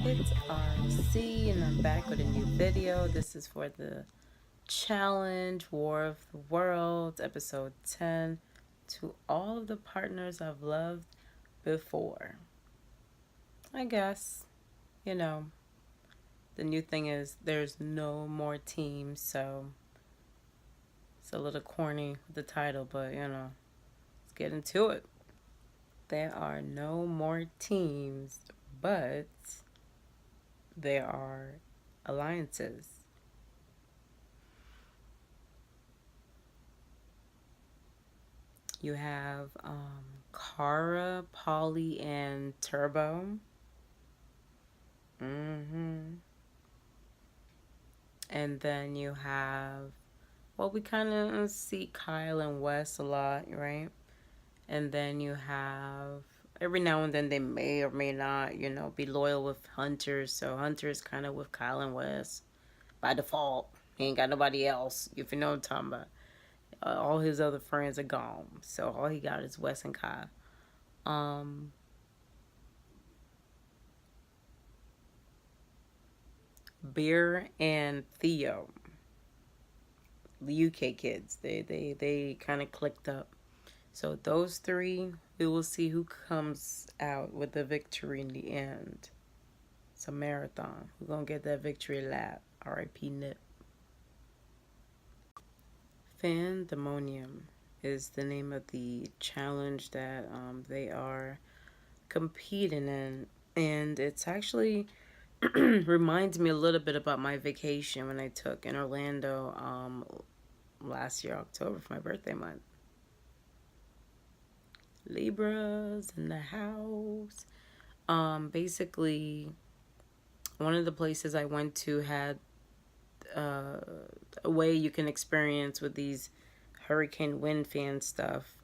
It's RC and I'm back with a new video. This is for the challenge War of the Worlds, episode 10. To all of the partners I've loved before. I guess, you know, the new thing is there's no more teams, so it's a little corny with the title, but let's get into it. There are no more teams, but there are alliances. You have Kara, Polly, and Turbo. And then you have, well, we kind of see Kyle and Wes a lot, right? And then you have, every now and then they may or may not, be loyal with Hunter. So Hunter's kind of with Kyle and Wes by default. He ain't got nobody else, if you know what I'm talking about. All his other friends are gone. So all he got is Wes and Kyle. Beer and Theo, the UK kids, they kind of clicked up. So those three, we will see who comes out with the victory in the end. It's a marathon. We're gonna get that victory lap. R.I.P. Nip. Fandemonium is the name of the challenge that they are competing in, and it's actually reminds me a little bit about my vacation when I took in Orlando last year, October, for my birthday month. Libras in the house. Basically, one of the places I went to had a way you can experience with these hurricane wind fan stuff.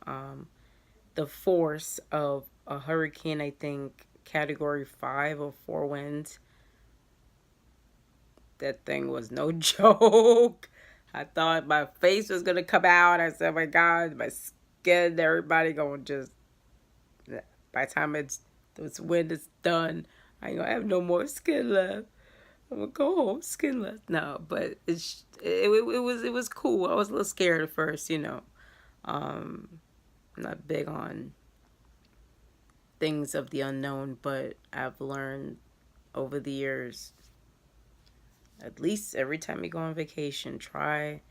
The force of a hurricane, I think, category 5 or 4 winds. That thing was no joke. I thought my face was gonna come out. I said, oh my God, my skin, everybody gonna just, by the time this wind is done, I ain't gonna have no more skin left. I'm gonna go home skinless. No, but it was cool. I was a little scared at first, I'm not big on things of the unknown, but I've learned over the years, at least every time you go on vacation, try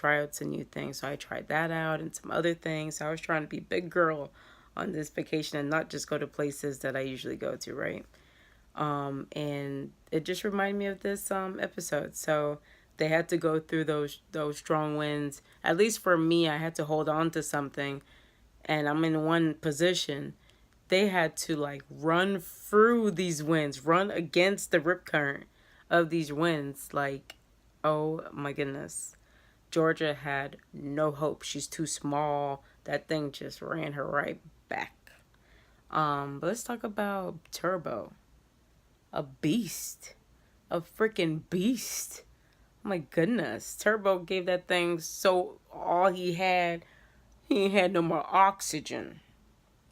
out some new things. So I tried that out and some other things. So I was trying to be big girl on this vacation and not just go to places that I usually go to, right? And it just reminded me of this episode. So they had to go through those strong winds. At least for me, I had to hold on to something, and I'm in one position. They had to like run through these winds, run against the rip current of these winds. Like, oh my goodness. Georgia had no hope. She's too small. That thing just ran her right back. But let's talk about Turbo. A beast. A freaking beast. Oh my goodness. Turbo gave that thing so all he had no more oxygen.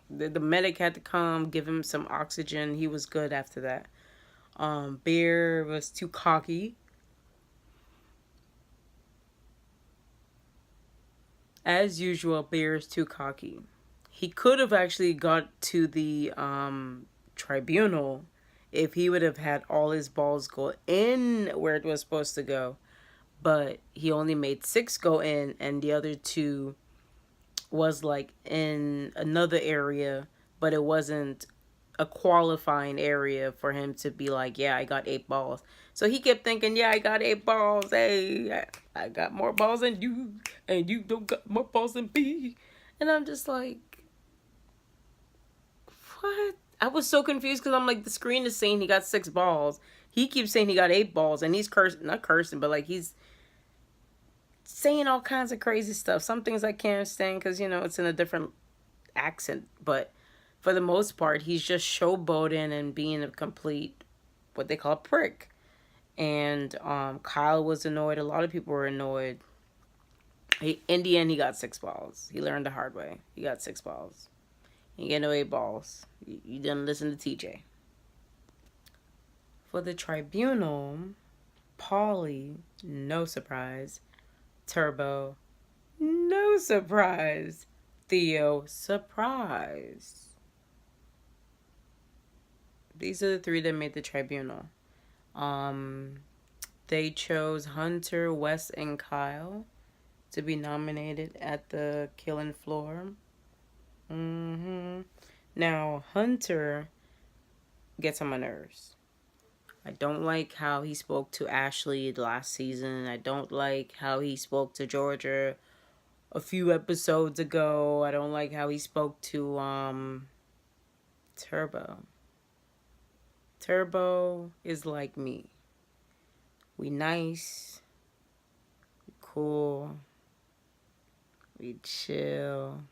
The medic had to come give him some oxygen. He was good after that. Bear was too cocky. As usual, Bear is too cocky. He could have actually got to the tribunal if he would have had all his balls go in where it was supposed to go. But he only made 6 go in, and the other 2 was like in another area, but it wasn't a qualifying area for him to be like, yeah, I got 8 balls. So he kept thinking, yeah, I got 8 balls. Hey, I got more balls than you, and you don't got more balls than me. And I'm just like, what? I was so confused because I'm like, the screen is saying he got 6 balls. He keeps saying he got 8 balls, and he's cursing, not cursing, but like he's saying all kinds of crazy stuff. Some things I can't understand because, it's in a different accent. But for the most part, he's just showboating and being a complete, what they call a prick. And Kyle was annoyed. A lot of people were annoyed. In the end, he got 6 balls. He learned the hard way. He got 6 balls. He get no 8 balls. You didn't listen to TJ. For the tribunal, Paulie, no surprise. Turbo, no surprise. Theo, surprise. These are the three that made the tribunal. Um, they chose Hunter, Wes, and Kyle to be nominated at the killing floor. Now, Hunter gets on my nerves. I don't like how he spoke to Ashley last season. I don't like how he spoke to Georgia a few episodes ago. I don't like how he spoke to Turbo. Turbo is like me. We nice, we cool, we chill,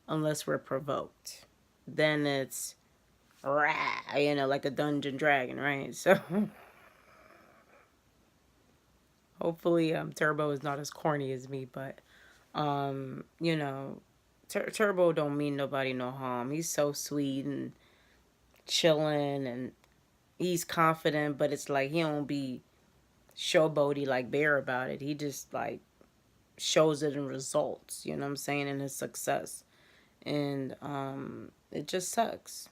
unless we're provoked. Then it's rah, like a dungeon dragon, right? So hopefully Turbo is not as corny as me, but you know, Turbo don't mean nobody no harm. He's so sweet and chilling, and he's confident, but it's like he don't be showboaty like Bear about it. He just like shows it in results, you know what I'm saying, in his success. And it just sucks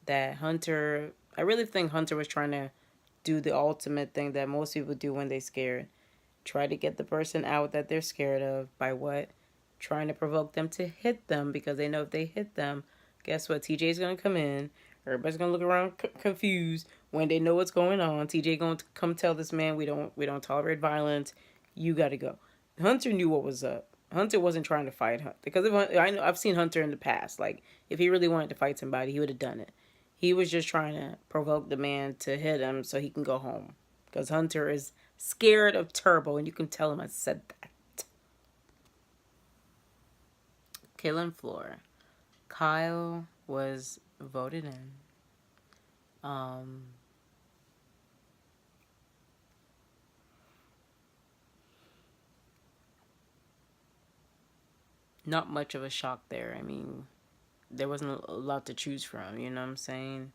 that Hunter, I really think Hunter was trying to do the ultimate thing that most people do when they're scared. Try to get the person out that they're scared of by what? Trying to provoke them to hit them, because they know if they hit them, guess what? TJ's going to come in. Everybody's going to look around confused when they know what's going on. TJ going to come tell this man we don't tolerate violence. You got to go. Hunter knew what was up. Hunter wasn't trying to fight Hunter, because I know I've seen Hunter in the past. Like, if he really wanted to fight somebody, he would have done it. He was just trying to provoke the man to hit him so he can go home, because Hunter is scared of Turbo, and you can tell him I said that. Killing floor. Kyle was voted in. Not much of a shock there. I mean, there wasn't a lot to choose from, you know what I'm saying?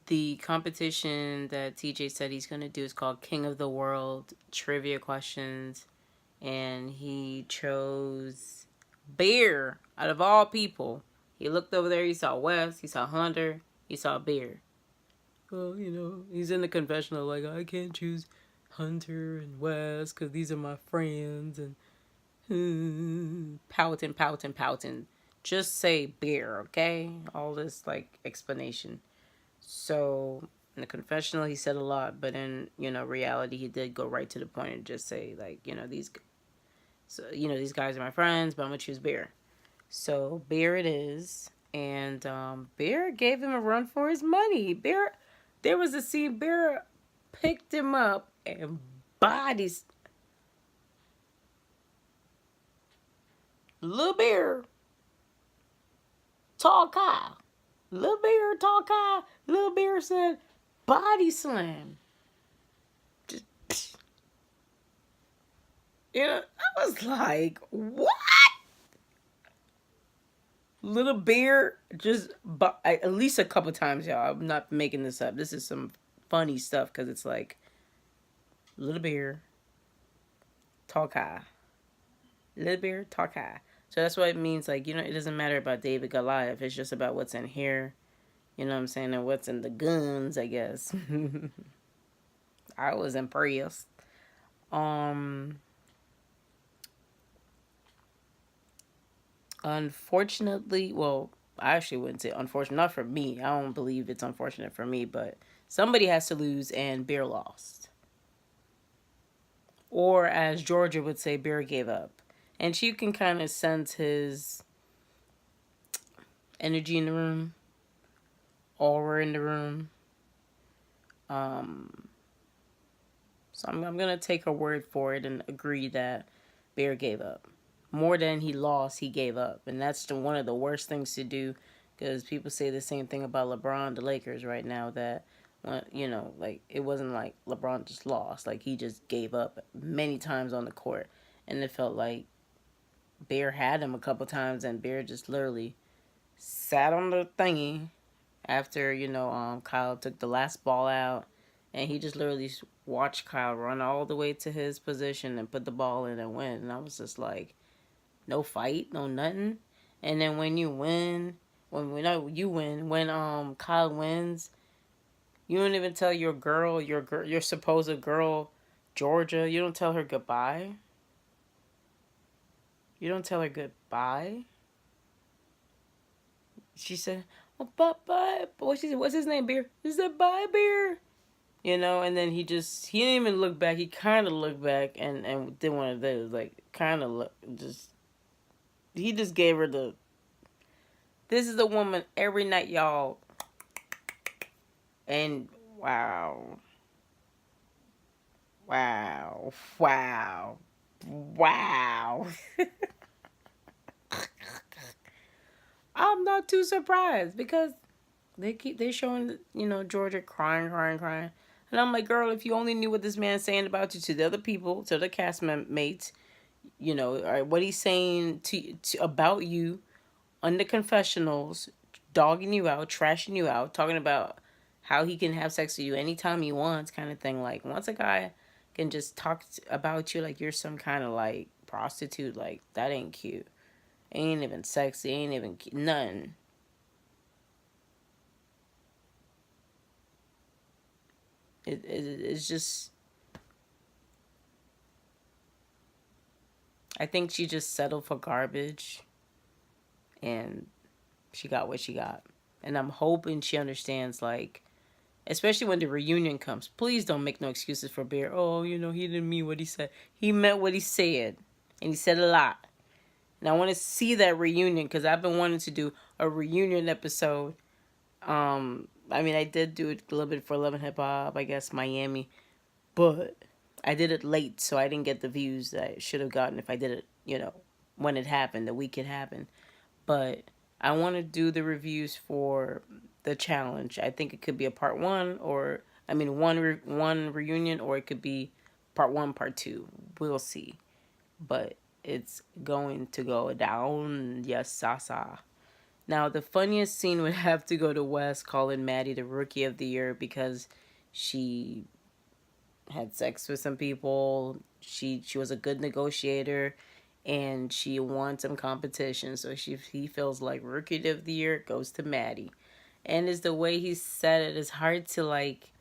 The competition that TJ said he's going to do is called King of the World Trivia Questions. And he chose Bear out of all people. He looked over there, he saw Wes, he saw Hunter, he saw Bear. Well, he's in the confessional like, I can't choose Hunter and Wes because these are my friends. And pouting. Just say Bear, okay? All this, like, explanation. So, in the confessional, he said a lot, but in, reality, he did go right to the point and just say, like, these guys are my friends, but I'm going to choose Bear. So, Bear it is. And Bear gave him a run for his money. There was a scene, Bear picked him up and bodies. Little Bear, tall Kyle. Little Bear, tall Kyle. Little Bear said, body slam. Just, I was like, what? Little Bear just, at least a couple times, y'all. I'm not making this up. This is some funny stuff, because it's like, Little Bear, tall Kyle. Little Bear, tall Kyle. So that's what it means. Like, it doesn't matter about David Goliath. It's just about what's in here. You know what I'm saying? And what's in the guns, I guess. I was impressed. Unfortunately, well, I actually wouldn't say unfortunate. Not for me. I don't believe it's unfortunate for me, but somebody has to lose, and Bear lost. Or as Georgia would say, Bear gave up. And you can kind of sense his energy in the room, aura in the room. So I'm going to take her word for it and agree that Bear gave up. More than he lost, he gave up. And that's one of the worst things to do, because people say the same thing about LeBron, the Lakers right now, that, like, it wasn't like LeBron just lost. Like, he just gave up many times on the court. And it felt like Bear had him a couple times, and Bear just literally sat on the thingy after Kyle took the last ball out, and he just literally watched Kyle run all the way to his position and put the ball in and win. And I was just like, no fight, no nothing. And then when you win, when Kyle wins, you don't even tell your supposed girl, Georgia. You don't tell her goodbye. You don't tell her goodbye. She said, "Oh, bye." What's his name, Bear? He said, "Bye, Bear." And then he didn't even look back. He kind of looked back and did one of those, like, kind of he just gave her this is the woman every night, y'all. And wow. Wow. Wow. Wow. I'm not too surprised because they showing Georgia crying, and I'm like, girl, if you only knew what this man's saying about you to the other people, to the cast mates, what he's saying to about you on the confessionals, dogging you out, trashing you out, talking about how he can have sex with you anytime he wants, kind of thing. Like, once a guy can just talk about you like you're some kind of like prostitute, like, that ain't cute. Ain't even sexy. Ain't even nothing. It's just. I think she just settled for garbage, and she got what she got. And I'm hoping she understands, like, especially when the reunion comes. Please don't make no excuses for Bear. Oh, he didn't mean what he said. He meant what he said, and he said a lot. And I want to see that reunion because I've been wanting to do a reunion episode. I did do it a little bit for Love and Hip Hop, I guess, Miami. But I did it late, so I didn't get the views that I should have gotten if I did it, when it happened, the week it happened. But I want to do the reviews for the challenge. I think it could be a part one, or, one reunion, or it could be part one, part two. We'll see. But it's going to go down. Yes, Sasa. Now, the funniest scene would have to go to Wes calling Maddie the Rookie of the Year because she had sex with some people. She was a good negotiator, and she won some competition. So he feels like Rookie of the Year goes to Maddie. And it's the way he said it. It's hard to, like,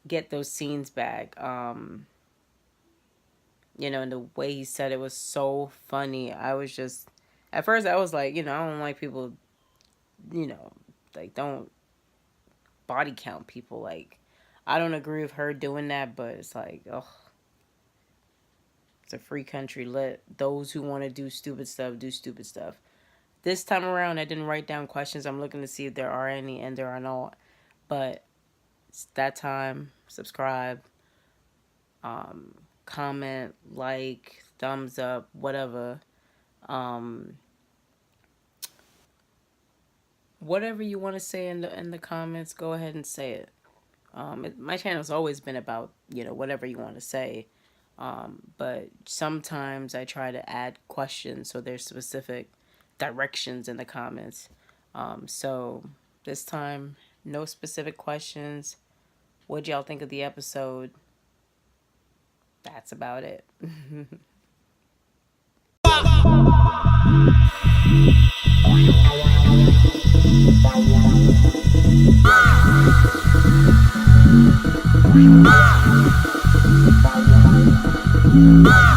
get those scenes back. And the way he said it was so funny. I was just, at first I was like, I don't like people, like, don't body count people. Like, I don't agree with her doing that, but it's like, oh, it's a free country. Let those who want to do stupid stuff do stupid stuff. This time around, I didn't write down questions. I'm looking to see if there are any, and there are not. But it's that time. Subscribe. Comment, like, thumbs up, whatever. Whatever you want to say in the comments, go ahead and say it. My channel's always been about, whatever you want to say. But sometimes I try to add questions so there's specific directions in the comments. So this time, no specific questions. What'd y'all think of the episode? That's about it.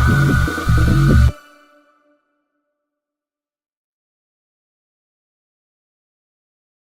Ah!